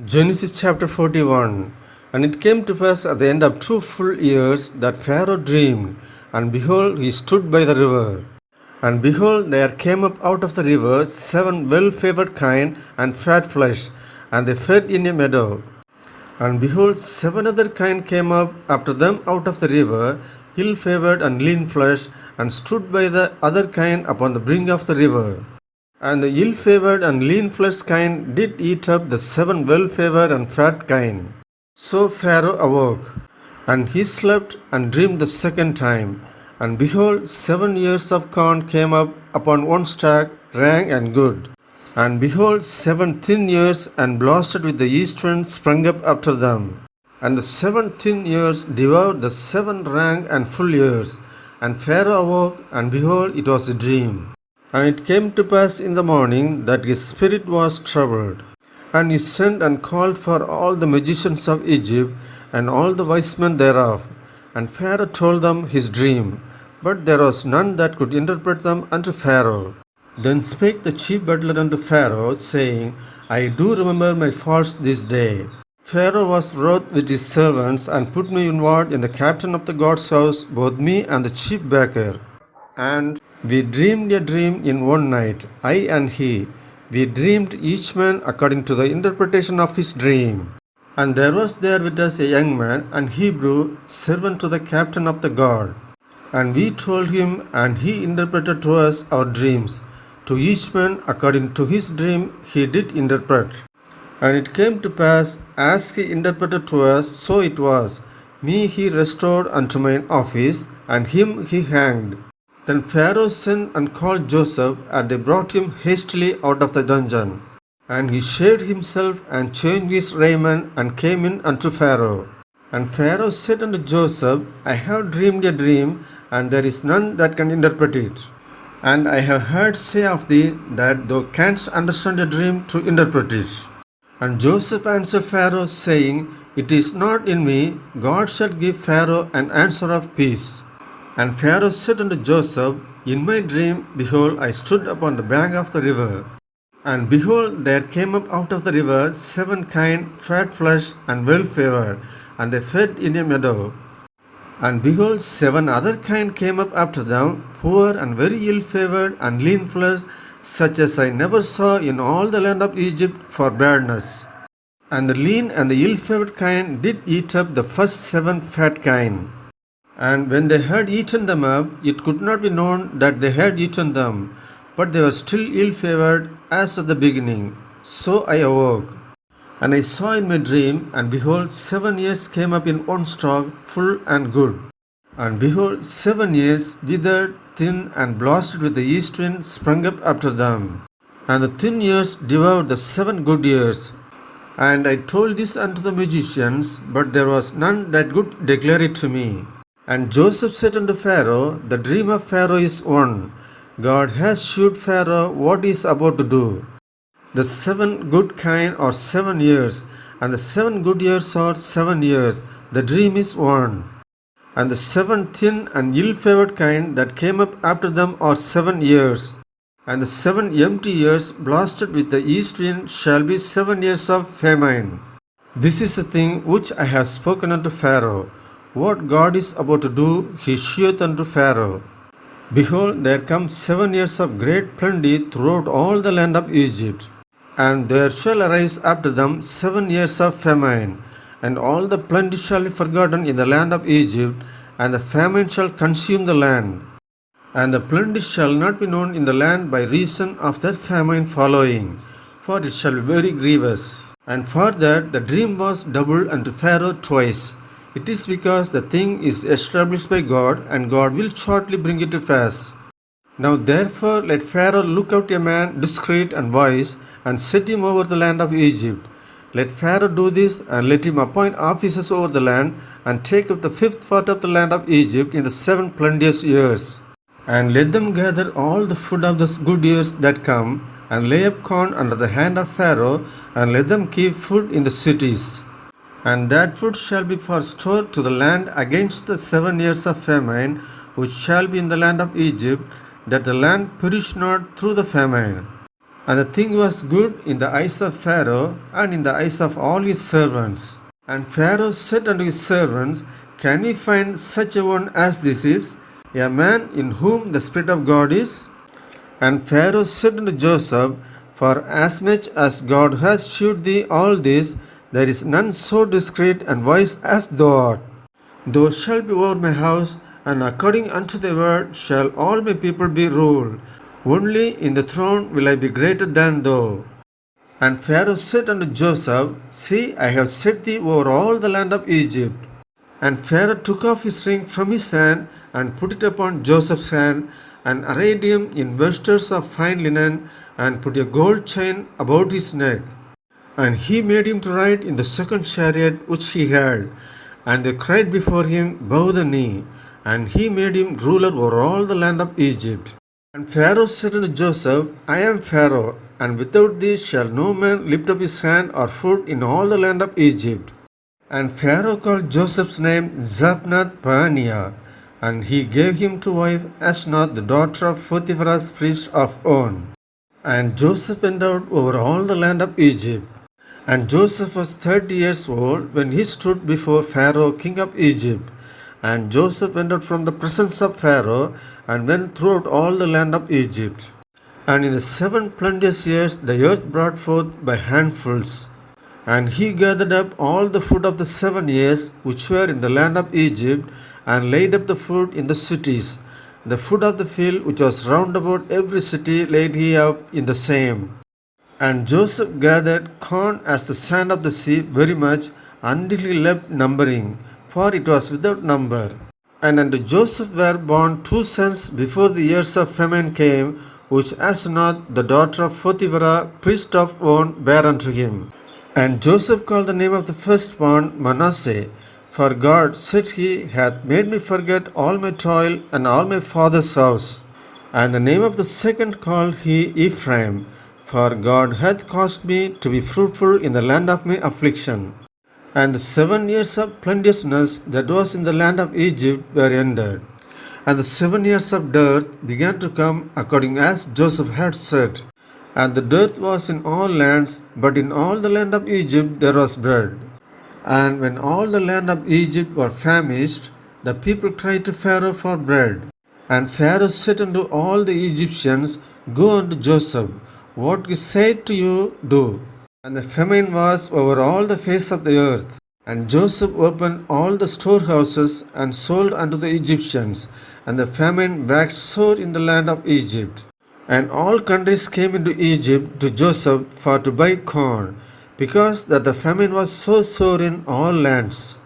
Genesis chapter 41. And it came to pass at the end of 2 full years that Pharaoh dreamed, and behold, he stood by the river. And behold, there came up out of the river 7 well-favored kine and fat flesh, and they fed in a meadow. And behold, 7 other kine came up after them out of the river, ill-favored and lean flesh, and stood by the other kine upon the brink of the river. And the ill-favored and lean-fleshed kine did eat up the 7 well-favored and fat kine. So Pharaoh awoke, and he slept and dreamed the second time. And behold, 7 years of corn came up upon one stack, rank and good. And behold, 7 thin years and blasted with the east wind sprung up after them. And the 7 thin years devoured the 7 rank and full years. And Pharaoh awoke, and behold, it was a dream. And it came to pass in the morning that his spirit was troubled. And he sent and called for all the magicians of Egypt and all the wise men thereof. And Pharaoh told them his dream, but there was none that could interpret them unto Pharaoh. Then spake the chief butler unto Pharaoh, saying, I do remember my faults this day. Pharaoh was wroth with his servants, and put me in ward in the captain of the God's house, both me and the chief baker. And we dreamed a dream in one night, I and he. We dreamed each man according to the interpretation of his dream. And there was there with us a young man, an Hebrew, servant to the captain of the guard. And we told him, and he interpreted to us our dreams. To each man according to his dream he did interpret. And it came to pass, as he interpreted to us, so it was. Me he restored unto mine office, and him he hanged. Then Pharaoh sent and called Joseph, and they brought him hastily out of the dungeon. And he shaved himself, and changed his raiment, and came in unto Pharaoh. And Pharaoh said unto Joseph, I have dreamed a dream, and there is none that can interpret it. And I have heard say of thee, that thou canst understand a dream to interpret it. And Joseph answered Pharaoh, saying, It is not in me. God shall give Pharaoh an answer of peace. And Pharaoh said unto Joseph, In my dream, behold, I stood upon the bank of the river. And behold, there came up out of the river 7 kine, fat flesh, and well-favored, and they fed in a meadow. And behold, 7 other kine came up after them, poor and very ill-favored, and lean flesh, such as I never saw in all the land of Egypt for badness. And the lean and the ill-favored kine did eat up the first 7 fat kine. And when they had eaten them up, it could not be known that they had eaten them, but they were still ill-favored as at the beginning. So I awoke. And I saw in my dream, and behold, 7 years came up in one stalk, full and good. And behold, 7 years withered, thin, and blasted with the east wind sprung up after them. And the thin years devoured the 7 good years. And I told this unto the magicians, but there was none that could declare it to me. And Joseph said unto Pharaoh, The dream of Pharaoh is one. God has shewed Pharaoh what he is about to do. The 7 good kine are 7 years, and the 7 good years are 7 years. The dream is one. And the 7 thin and ill-favored kine that came up after them are 7 years. And the 7 empty years blasted with the east wind shall be 7 years of famine. This is the thing which I have spoken unto Pharaoh. What God is about to do, he sheweth unto Pharaoh. Behold, there come 7 years of great plenty throughout all the land of Egypt. And there shall arise after them 7 years of famine, and all the plenty shall be forgotten in the land of Egypt, and the famine shall consume the land. And the plenty shall not be known in the land by reason of that famine following, for it shall be very grievous. And for that the dream was doubled unto Pharaoh twice. It is because the thing is established by God, and God will shortly bring it to pass. Now therefore let Pharaoh look out a man discreet and wise, and set him over the land of Egypt. Let Pharaoh do this, and let him appoint officers over the land, and take up the 5th part of the land of Egypt in the 7 plenteous years. And let them gather all the food of the good years that come, and lay up corn under the hand of Pharaoh, and let them keep food in the cities. And that food shall be for store to the land against the 7 years of famine, which shall be in the land of Egypt, that the land perish not through the famine. And the thing was good in the eyes of Pharaoh and in the eyes of all his servants. And Pharaoh said unto his servants, Can we find such a one as this is, a man in whom the Spirit of God is? And Pharaoh said unto Joseph, For as much as God has shewed thee all this, there is none so discreet and wise as thou art. Thou shalt be over my house, and according unto thy word shall all my people be ruled. Only in the throne will I be greater than thou. And Pharaoh said unto Joseph, See, I have set thee over all the land of Egypt. And Pharaoh took off his ring from his hand, and put it upon Joseph's hand, and arrayed him in vestures of fine linen, and put a gold chain about his neck. And he made him to ride in the second chariot which he had. And they cried before him, Bow the knee. And he made him ruler over all the land of Egypt. And Pharaoh said unto Joseph, I am Pharaoh, and without thee shall no man lift up his hand or foot in all the land of Egypt. And Pharaoh called Joseph's name Zaphnath-Paaneah, and he gave him to wife Asenath, the daughter of Potipharah, priest of On. And Joseph went out over all the land of Egypt. And Joseph was 30 years old when he stood before Pharaoh, king of Egypt. And Joseph went out from the presence of Pharaoh, and went throughout all the land of Egypt. And in the 7 plenteous years the earth brought forth by handfuls. And he gathered up all the food of the 7 years which were in the land of Egypt, and laid up the food in the cities. The food of the field which was round about every city laid he up in the same. And Joseph gathered corn as the sand of the sea very much, until he left numbering, for it was without number. And unto Joseph were born 2 sons before the years of famine came, which Asenath, the daughter of Potipharah, priest of On, bare unto him. And Joseph called the name of the firstborn Manasseh, for God, said he, hath made me forget all my toil and all my father's house. And the name of the second called he Ephraim, for God hath caused me to be fruitful in the land of my affliction. And the 7 years of plenteousness that was in the land of Egypt were ended. And the 7 years of dearth began to come according as Joseph had said. And the dearth was in all lands, but in all the land of Egypt there was bread. And when all the land of Egypt were famished, the people cried to Pharaoh for bread. And Pharaoh said unto all the Egyptians, Go unto Joseph, what he said to you, do. And the famine was over all the face of the earth. And Joseph opened all the storehouses, and sold unto the Egyptians. And the famine waxed sore in the land of Egypt. And all countries came into Egypt to Joseph for to buy corn, because that the famine was so sore in all lands.